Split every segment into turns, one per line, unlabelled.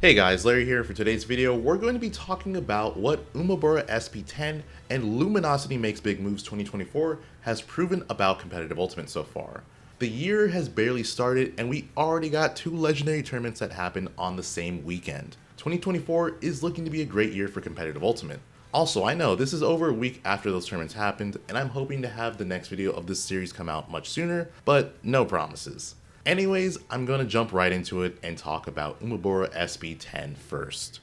Hey guys, Larry here. For today's video, we're going to be talking about what Umebura SP10 and Luminosity Makes Big Moves 2024 has proven about competitive Ultimate so far. The year has barely started and we already got two legendary tournaments that happened on the same weekend. 2024 is looking to be a great year for competitive Ultimate. Also, I know this is over a week after those tournaments happened and I'm hoping to have the next video of this series come out much sooner, but no promises. Anyways, I'm going to jump right into it and talk about Umebura SP10 first.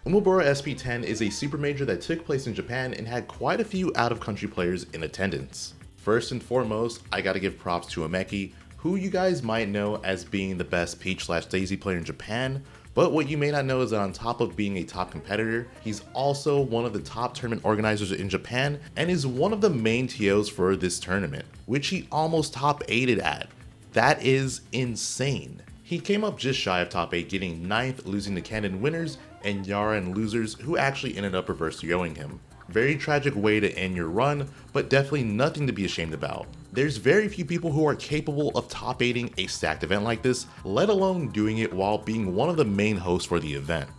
Umebura SP10 is a super major that took place in Japan and had quite a few out-of-country players in attendance. First and foremost, I gotta give props to Umeki, who you guys might know as being the best Peach/Daisy player in Japan, but what you may not know is that on top of being a top competitor, he's also one of the top tournament organizers in Japan and is one of the main TOs for this tournament, which he almost top 8'd at. That is insane. He came up just shy of top 8, getting 9th, losing to Canon winners and Yara and losers, who actually ended up reverse yoing him. Very tragic way to end your run, but definitely nothing to be ashamed about. There's very few people who are capable of top 8ing a stacked event like this, let alone doing it while being one of the main hosts for the event.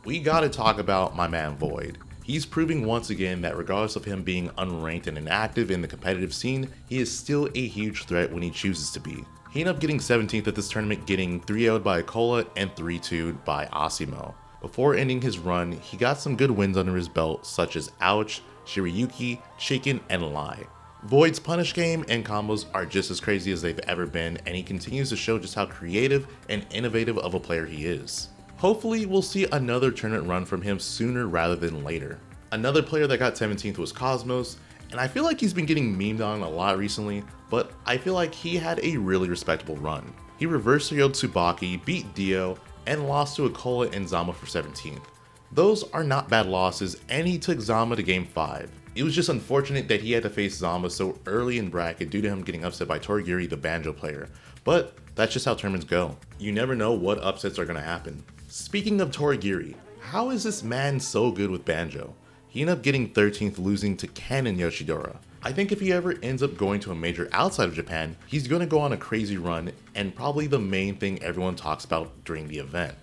We gotta talk about my man Void. He's proving once again that regardless of him being unranked and inactive in the competitive scene, he is still a huge threat when he chooses to be. He ended up getting 17th at this tournament, getting 3-0'd by Acola and 3-2'd by Asimo. Before ending his run, he got some good wins under his belt such as Ouch, Shirayuki, Chicken, and Lai. Void's punish game and combos are just as crazy as they've ever been, and he continues to show just how creative and innovative of a player he is. Hopefully we'll see another tournament run from him sooner rather than later. Another player that got 17th was Cosmos, and I feel like he's been getting memed on a lot recently, but I feel like he had a really respectable run. He reversed 3-0'd Tsubaki, beat Dio, and lost to Acola and Zama for 17th. Those are not bad losses, and he took Zama to game 5. It was just unfortunate that he had to face Zama so early in bracket due to him getting upset by Torgiri, the Banjo player, but that's just how tournaments go. You never know what upsets are going to happen. Speaking of Torgiri, how is this man so good with Banjo? He ended up getting 13th, losing to Ken and Yoshidora. I think if he ever ends up going to a major outside of Japan, he's going to go on a crazy run and probably the main thing everyone talks about during the event.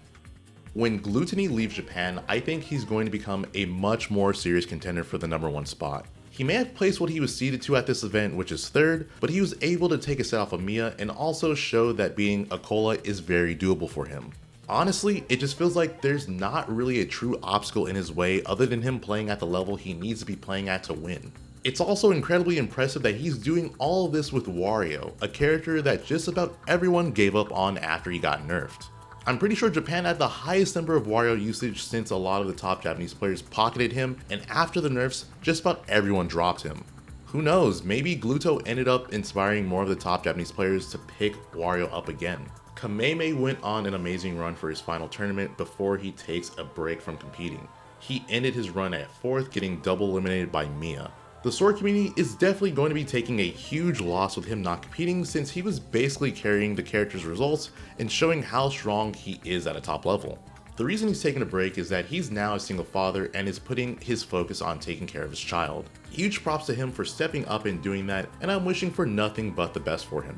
When Glutonny leaves Japan, I think he's going to become a much more serious contender for the #1 spot. He may have placed what he was seeded to at this event, which is 3rd, but he was able to take a set off of Miya and also show that being Acola is very doable for him. Honestly, it just feels like there's not really a true obstacle in his way other than him playing at the level he needs to be playing at to win. It's also incredibly impressive that he's doing all of this with Wario, a character that just about everyone gave up on after he got nerfed. I'm pretty sure Japan had the highest number of Wario usage since a lot of the top Japanese players pocketed him, and after the nerfs, just about everyone dropped him. Who knows, maybe Gluto ended up inspiring more of the top Japanese players to pick Wario up again. Kameme went on an amazing run for his final tournament before he takes a break from competing. He ended his run at 4th, getting double eliminated by Miya. The Sword community is definitely going to be taking a huge loss with him not competing, since he was basically carrying the character's results and showing how strong he is at a top level. The reason he's taking a break is that he's now a single father and is putting his focus on taking care of his child. Huge props to him for stepping up and doing that, and I'm wishing for nothing but the best for him.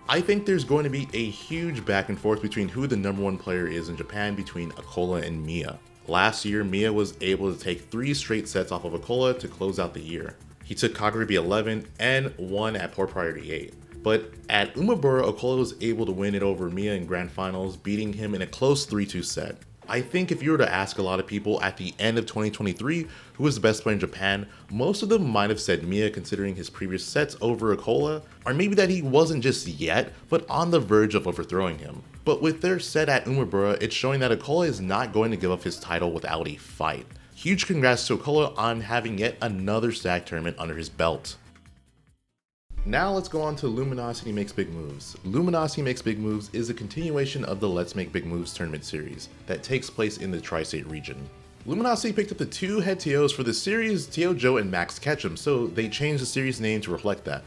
I think there's going to be a huge back and forth between who the #1 player is in Japan between Acola and Miya. Last year, Miya was able to take 3 straight sets off of Acola to close out the year. He took Kagurabi 11 and won at Poor Priority 8. But at Umebura, Acola was able to win it over Miya in Grand Finals, beating him in a close 3-2 set. I think if you were to ask a lot of people at the end of 2023 who was the best player in Japan, most of them might have said Miya considering his previous sets over Acola, or maybe that he wasn't just yet, but on the verge of overthrowing him. But with their set at Umebura, it's showing that Acola is not going to give up his title without a fight. Huge congrats to Acola on having yet another stacked tournament under his belt. Now let's go on to Luminosity Makes Big Moves. Luminosity Makes Big Moves is a continuation of the Let's Make Big Moves tournament series that takes place in the Tri-State region. Luminosity picked up the 2 head TOs for the series, Tio Joe and Max Ketchum, so they changed the series name to reflect that.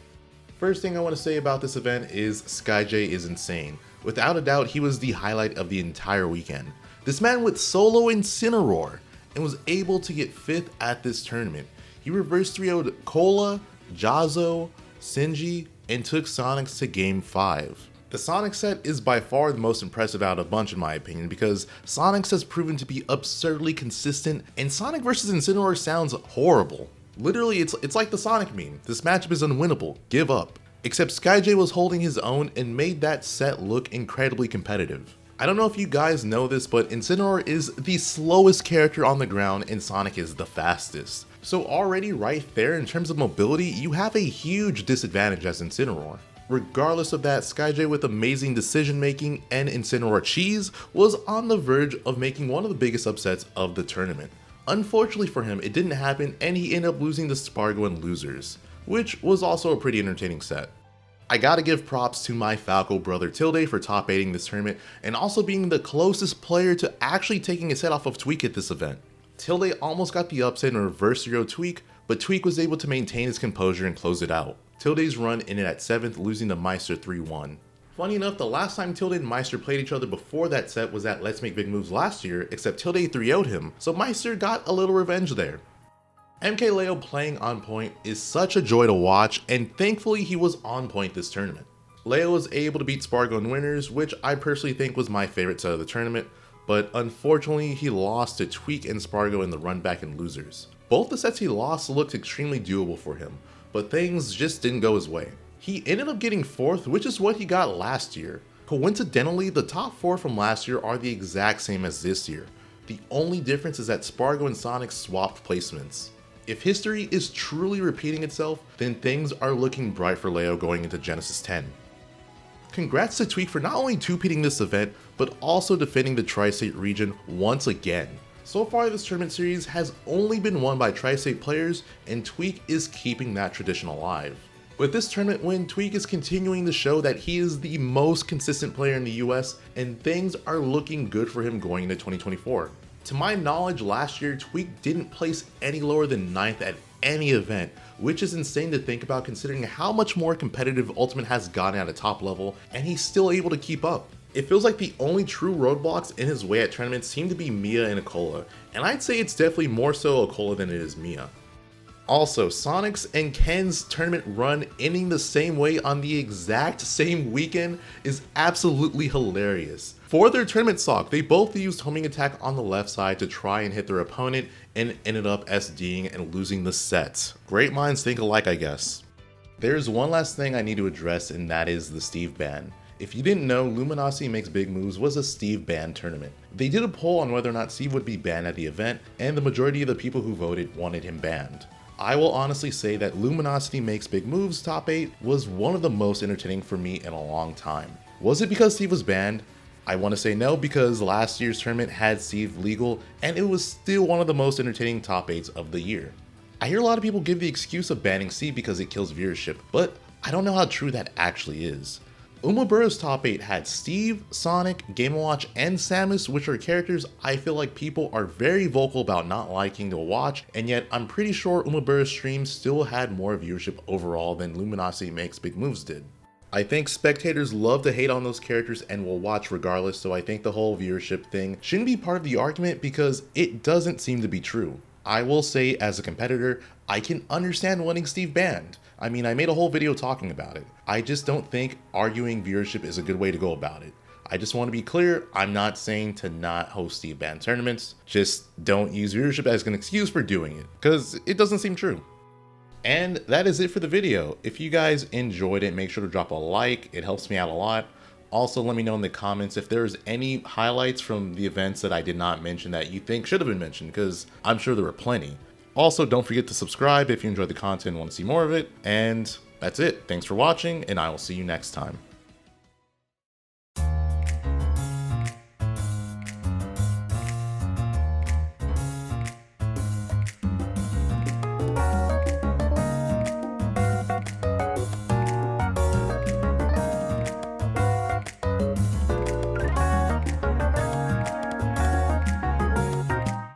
First thing I want to say about this event is SkyJ is insane. Without a doubt, he was the highlight of the entire weekend. This man went solo Incineroar and was able to get 5th at this tournament. He reversed 3-0'd Cola, Jazo, Sinji, and took Sonix to game 5. The Sonix set is by far the most impressive out of a bunch in my opinion because Sonix has proven to be absurdly consistent and Sonic vs Incineroar sounds horrible. Literally, it's like the Sonic meme. This matchup is unwinnable, give up. Except SkyJ was holding his own and made that set look incredibly competitive. I don't know if you guys know this, but Incineroar is the slowest character on the ground and Sonic is the fastest. So already right there in terms of mobility, you have a huge disadvantage as Incineroar. Regardless of that, SkyJ with amazing decision making and Incineroar cheese was on the verge of making one of the biggest upsets of the tournament. Unfortunately for him, it didn't happen and he ended up losing to Spargo and Losers, which was also a pretty entertaining set. I gotta give props to my Falco brother Tilde for top 8ing this tournament and also being the closest player to actually taking a set off of Tweek at this event. Tilde almost got the upset in reverse 0 Tweek, but Tweek was able to maintain his composure and close it out. Tilde's run ended at 7th, losing to Meister 3-1. Funny enough, the last time Tilde and Meister played each other before that set was at Let's Make Big Moves last year, except Tilde 3-0'd him, so Meister got a little revenge there. MKLeo playing on point is such a joy to watch, and thankfully he was on point this tournament. Leo was able to beat Spargo in winners, which I personally think was my favorite set of the tournament, but unfortunately he lost to Tweek and Spargo in the run back in Losers. Both the sets he lost looked extremely doable for him, but things just didn't go his way. He ended up getting 4th, which is what he got last year. Coincidentally, the top 4 from last year are the exact same as this year. The only difference is that Spargo and Sonix swapped placements. If history is truly repeating itself, then things are looking bright for Leo going into Genesis 10. Congrats to Tweek for not only 2-peating this event, but also defending the Tri-State region once again. So far this tournament series has only been won by Tri-State players, and Tweek is keeping that tradition alive. With this tournament win, Tweek is continuing to show that he is the most consistent player in the US, and things are looking good for him going into 2024. To my knowledge, last year, Tweek didn't place any lower than 9th at any event, which is insane to think about considering how much more competitive Ultimate has gotten at a top level, and he's still able to keep up. It feels like the only true roadblocks in his way at tournaments seem to be Miya and Acola, and I'd say it's definitely more so Acola than it is Miya. Also, Sonix and Ken's tournament run ending the same way on the exact same weekend is absolutely hilarious. For their tournament sock, they both used homing attack on the left side to try and hit their opponent and ended up SDing and losing the set. Great minds think alike, I guess. There's one last thing I need to address, and that is the Steve ban. If you didn't know, Luminosity Makes Big Moves was a Steve ban tournament. They did a poll on whether or not Steve would be banned at the event, and the majority of the people who voted wanted him banned. I will honestly say that Luminosity Makes Big Moves top 8 was one of the most entertaining for me in a long time. Was it because Steve was banned? I want to say no, because last year's tournament had Steve legal and it was still one of the most entertaining top 8s of the year. I hear a lot of people give the excuse of banning Steve because it kills viewership, but I don't know how true that actually is. Umebura's top 8 had Steve, Sonic, Game & Watch, and Samus, which are characters I feel like people are very vocal about not liking to watch, and yet I'm pretty sure Umebura's stream still had more viewership overall than Luminosity Makes Big Moves did. I think spectators love to hate on those characters and will watch regardless, so I think the whole viewership thing shouldn't be part of the argument because it doesn't seem to be true. I will say, as a competitor, I can understand wanting Steve banned. I mean, I made a whole video talking about it. I just don't think arguing viewership is a good way to go about it. I just want to be clear, I'm not saying to not host Steve ban tournaments, just don't use viewership as an excuse for doing it, because it doesn't seem true. And that is it for the video. If you guys enjoyed it, make sure to drop a like, it helps me out a lot. Also, let me know in the comments if there's any highlights from the events that I did not mention that you think should have been mentioned, because I'm sure there were plenty. Also, don't forget to subscribe if you enjoyed the content and want to see more of it. And that's it. Thanks for watching, and I will see you next time.